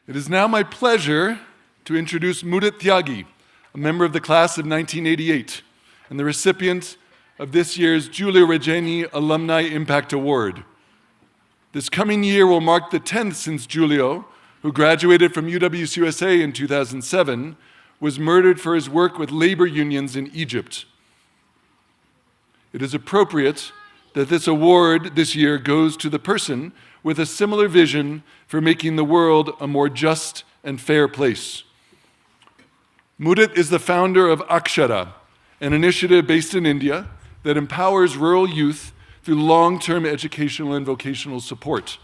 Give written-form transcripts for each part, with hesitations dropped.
It is now my pleasure to introduce Mudit Tyagi, a member of the class of 1988 and the recipient of this year's Giulio Regeni Alumni Impact Award. This coming year will mark the 10th since Giulio, who graduated from UWC-USA in 2007, was murdered for his work with labor unions in Egypt. It is appropriate that this award this year goes to the person with a similar vision for making the world a more just and fair place. Mudit is the founder of Akshara, an initiative based in India that empowers rural youth through long-term educational and vocational support.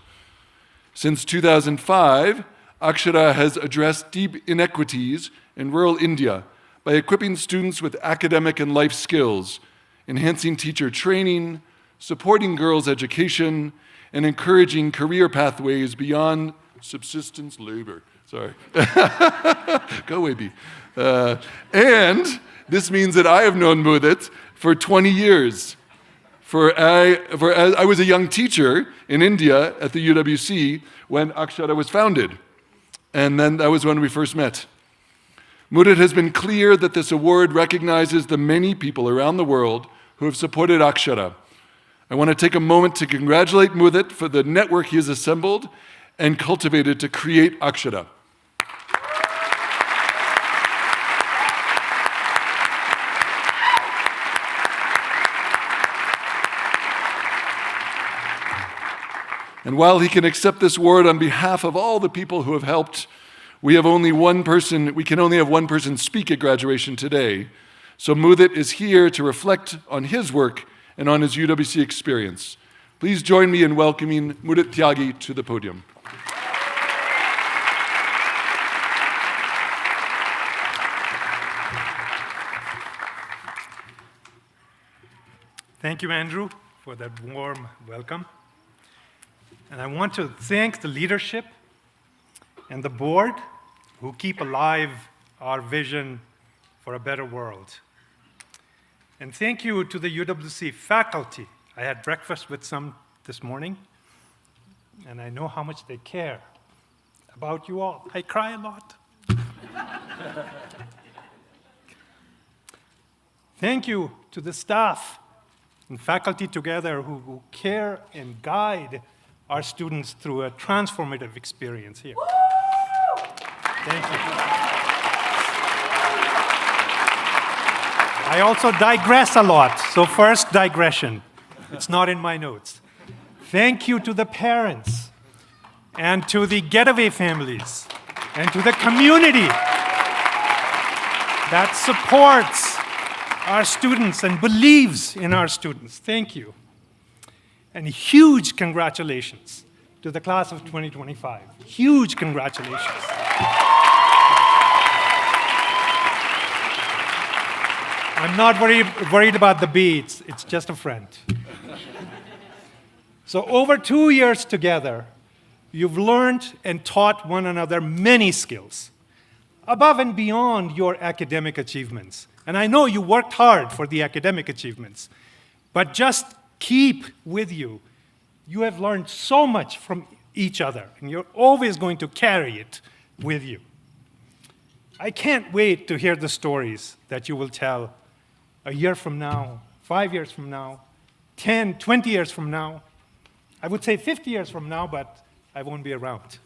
Since 2005, Akshara has addressed deep inequities in rural India by equipping students with academic and life skills, enhancing teacher training, supporting girls' education, and encouraging career pathways beyond subsistence labor. Sorry. Go away, B. And this means that I have known Mudit for 20 years. I was a young teacher in India at the UWC when Akshara was founded. And then that was when we first met. Mudit has been clear that this award recognizes the many people around the world who have supported Akshara. I want to take a moment to congratulate Mudit for the network he has assembled and cultivated to create Akshara. And while he can accept this award on behalf of all the people who have helped, we can only have one person speak at graduation today. So Mudit is here to reflect on his work and on his UWC experience. Please join me in welcoming Mudit Tyagi to the podium. Thank you, Andrew, for that warm welcome. And I want to thank the leadership and the board who keep alive our vision for a better world. And thank you to the UWC faculty. I had breakfast with some this morning, and I know how much they care about you all. I cry a lot. Thank you to the staff and faculty together who care and guide our students through a transformative experience here. Thank you. I also digress a lot, so first digression. It's not in my notes. Thank you to the parents and to the getaway families and to the community that supports our students and believes in our students. Thank you. And huge congratulations to the class of 2025. Huge congratulations. I'm not worried about the B, it's just a friend. So over 2 years together, you've learned and taught one another many skills, above and beyond your academic achievements. And I know you worked hard for the academic achievements, but just keep with you. You have learned so much from each other, and you're always going to carry it with you. I can't wait to hear the stories that you will tell a year from now, 5 years from now, 10, 20 years from now. I would say 50 years from now, but I won't be around.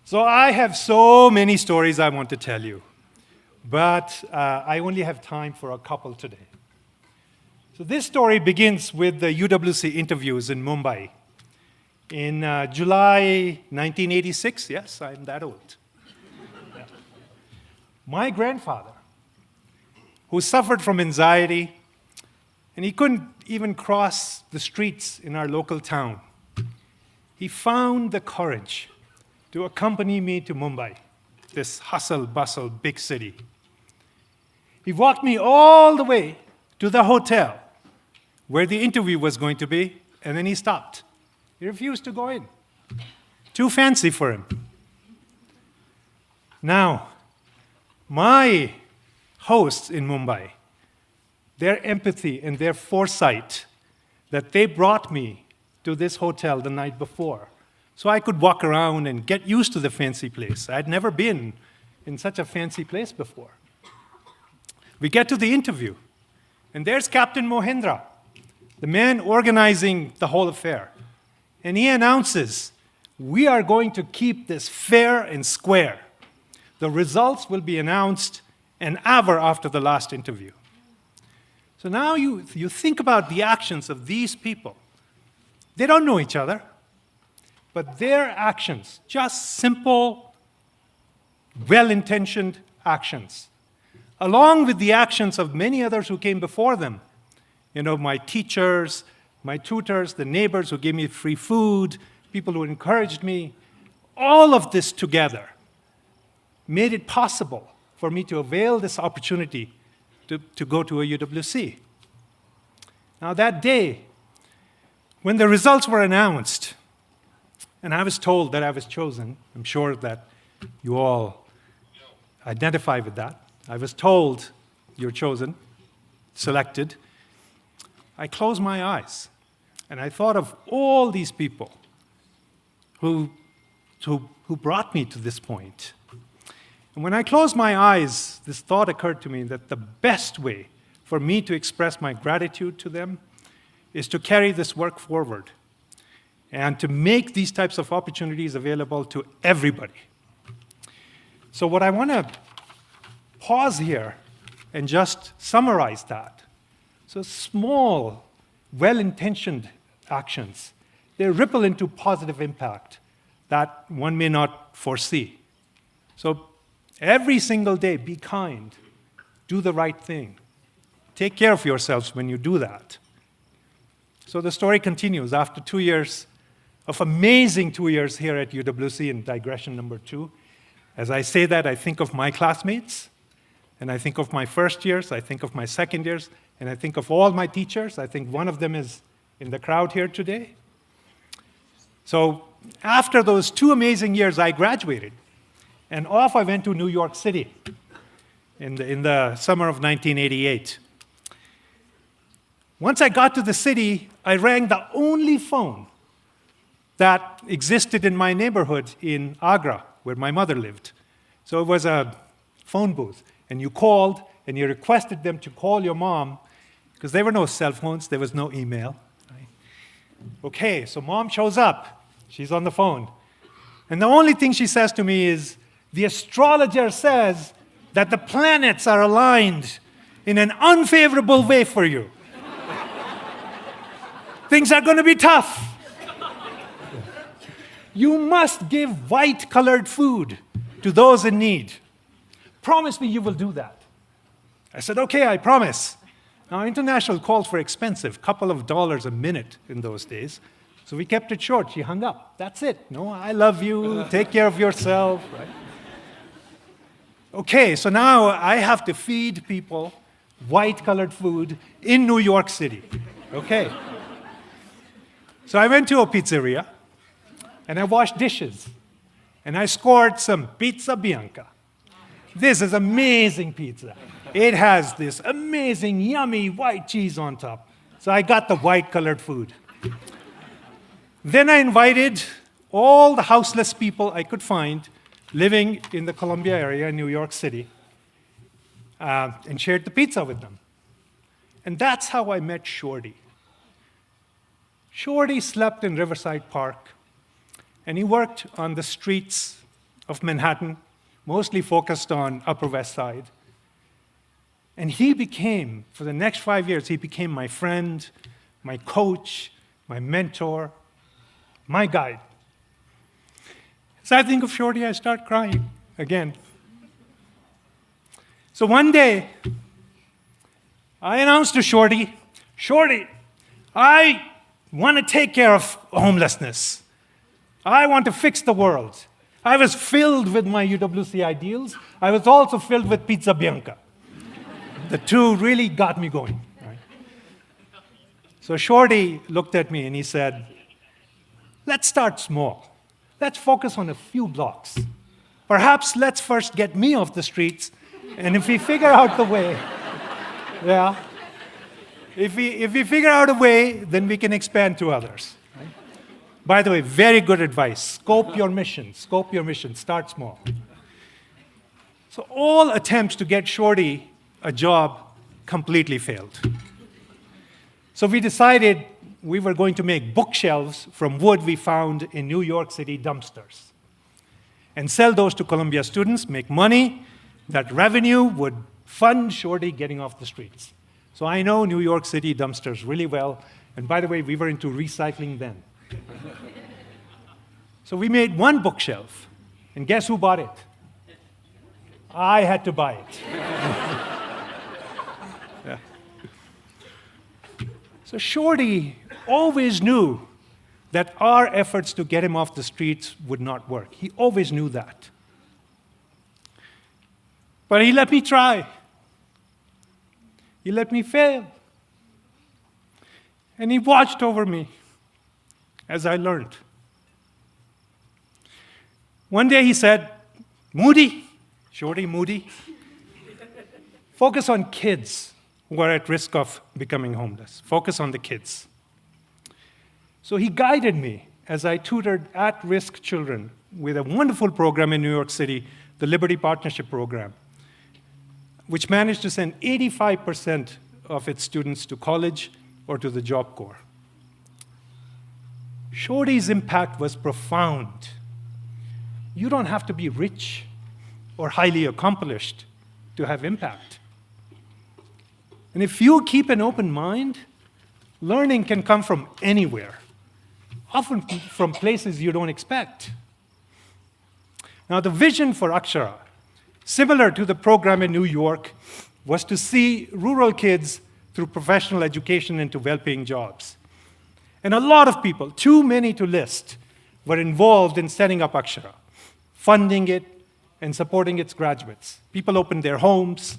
So I have so many stories I want to tell you, but I only have time for a couple today. So this story begins with the UWC interviews in Mumbai in July 1986. Yes, I'm that old. Yeah. My grandfather, who suffered from anxiety, and he couldn't even cross the streets in our local town, he found the courage to accompany me to Mumbai, this hustle-bustle big city. He walked me all the way to the hotel where the interview was going to be, and then he stopped. He refused to go in. Too fancy for him. Now, my hosts in Mumbai, their empathy and their foresight that they brought me to this hotel the night before so I could walk around and get used to the fancy place. I'd never been in such a fancy place before. We get to the interview, and there's Captain Mohindra, the man organizing the whole affair. And he announces, we are going to keep this fair and square. The results will be announced an hour after the last interview. So now you think about the actions of these people. They don't know each other, but their actions, just simple, well-intentioned actions, along with the actions of many others who came before them, my teachers, my tutors, the neighbors who gave me free food, people who encouraged me, all of this together made it possible for me to avail this opportunity to go to a UWC. Now that day, when the results were announced, and I was told that I was chosen, I'm sure that you all identify with that. I was told you're chosen, selected. I closed my eyes, and I thought of all these people who brought me to this point. And when I closed my eyes, this thought occurred to me that the best way for me to express my gratitude to them is to carry this work forward and to make these types of opportunities available to everybody. So what I want to pause here and just summarize that. So small, well-intentioned actions, they ripple into positive impact that one may not foresee. So every single day, be kind, do the right thing. Take care of yourselves when you do that. So the story continues after 2 years of amazing 2 years here at UWC in digression number 2. As I say that, I think of my classmates, and I think of my first years, I think of my second years, and I think of all my teachers. I think one of them is in the crowd here today. So after those 2 amazing years, I graduated, and off I went to New York City in the summer of 1988. Once I got to the city, I rang the only phone that existed in my neighborhood in Agra, where my mother lived. So it was a phone booth, and you called, and you requested them to call your mom, because there were no cell phones, there was no email. Right? Okay, so mom shows up. She's on the phone. And the only thing she says to me is, the astrologer says that the planets are aligned in an unfavorable way for you. Things are going to be tough. You must give white-colored food to those in need. Promise me you will do that. I said, okay, I promise. Now, international calls were expensive, couple of dollars a minute in those days. So we kept it short. She hung up. That's it. No, I love you. Take care of yourself. Right? Okay, so now I have to feed people white-colored food in New York City. Okay. So I went to a pizzeria, and I washed dishes, and I scored some pizza bianca. This is amazing pizza. It has this amazing, yummy white cheese on top. So I got the white-colored food. Then I invited all the houseless people I could find living in the Columbia area in New York City and shared the pizza with them. And that's how I met Shorty. Shorty slept in Riverside Park, and he worked on the streets of Manhattan, mostly focused on Upper West Side. And he became, for the next 5 years, he became my friend, my coach, my mentor, my guide. As I think of Shorty, I start crying again. So one day, I announced to Shorty, Shorty, I want to take care of homelessness. I want to fix the world. I was filled with my UWC ideals. I was also filled with pizza bianca. The two really got me going. Right? So Shorty looked at me and he said, let's start small. Let's focus on a few blocks. Perhaps let's first get me off the streets, and if we figure out the way, yeah, if we figure out a way, then we can expand to others. Right? By the way, very good advice. Scope your mission. Scope your mission. Start small. So all attempts to get Shorty a job completely failed. So we decided we were going to make bookshelves from wood we found in New York City dumpsters and sell those to Columbia students, make money. That revenue would fund Shorty getting off the streets. So I know New York City dumpsters really well. And by the way, we were into recycling then. So we made one bookshelf. And guess who bought it? I had to buy it. Yeah. So Shorty always knew that our efforts to get him off the streets would not work. He always knew that. But he let me try. He let me fail. And he watched over me as I learned. One day he said, Moody, Shorty Moody, focus on kids who are at risk of becoming homeless. Focus on the kids. So he guided me as I tutored at-risk children with a wonderful program in New York City, the Liberty Partnership Program, which managed to send 85% of its students to college or to the Job Corps. Shorty's impact was profound. You don't have to be rich or highly accomplished to have impact. And if you keep an open mind, learning can come from anywhere, often from places you don't expect. Now, the vision for Akshara, similar to the program in New York, was to see rural kids through professional education into well-paying jobs. And a lot of people, too many to list, were involved in setting up Akshara, funding it, and supporting its graduates. People opened their homes.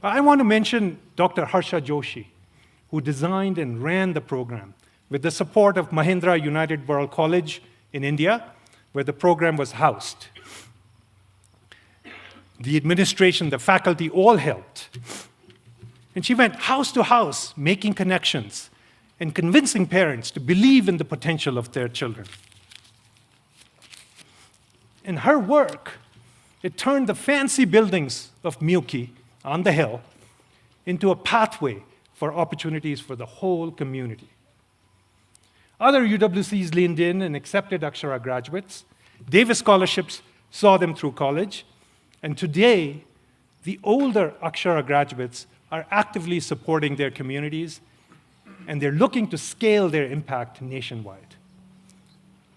I want to mention Dr. Harsha Joshi, who designed and ran the program with the support of Mahindra United World College in India, where the program was housed. The administration, the faculty, all helped. And she went house to house, making connections and convincing parents to believe in the potential of their children. In her work, it turned the fancy buildings of Miyuki on the hill into a pathway for opportunities for the whole community. Other UWCs leaned in and accepted Akshara graduates. Davis scholarships saw them through college. And today, the older Akshara graduates are actively supporting their communities, and they're looking to scale their impact nationwide.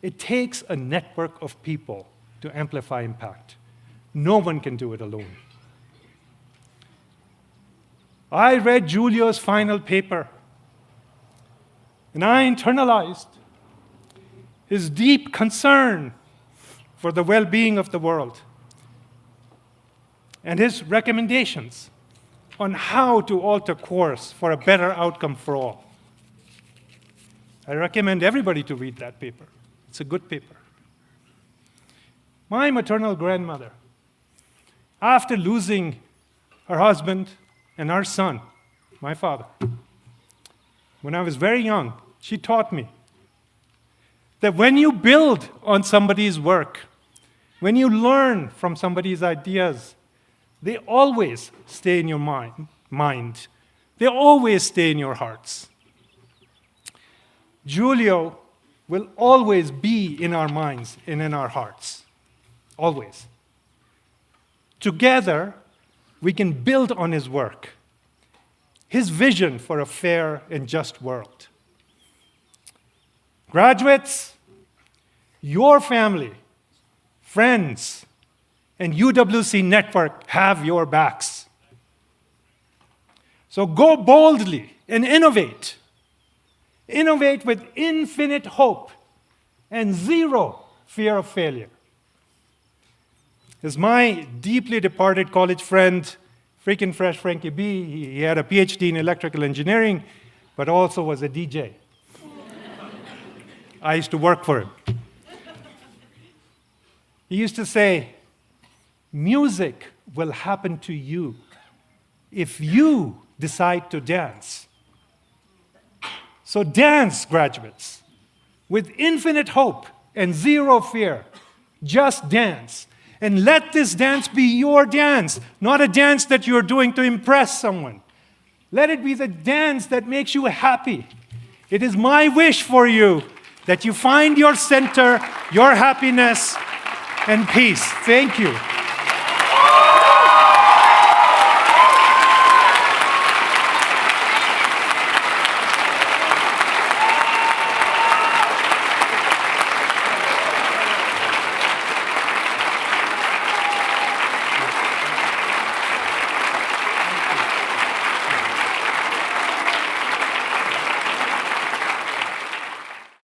It takes a network of people to amplify impact. No one can do it alone. I read Giulio's final paper, and I internalized his deep concern for the well-being of the world and his recommendations on how to alter course for a better outcome for all. I recommend everybody to read that paper. It's a good paper. My maternal grandmother, after losing her husband and our son, my father, when I was very young, she taught me that when you build on somebody's work, when you learn from somebody's ideas, they always stay in your mind. They always stay in your hearts. Giulio will always be in our minds and in our hearts. Always. Together, we can build on his work, his vision for a fair and just world. Graduates, your family, friends, and UWC network have your backs. So go boldly and innovate. Innovate with infinite hope and zero fear of failure. As my deeply departed college friend, freaking fresh Frankie B, he had a PhD in electrical engineering, but also was a DJ. I used to work for him. He used to say, music will happen to you if you decide to dance. So dance, graduates. with infinite hope and zero fear. Just dance. And let this dance be your dance, not a dance that you're doing to impress someone. Let it be the dance that makes you happy. It is my wish for you that you find your center, your happiness, and peace. Thank you.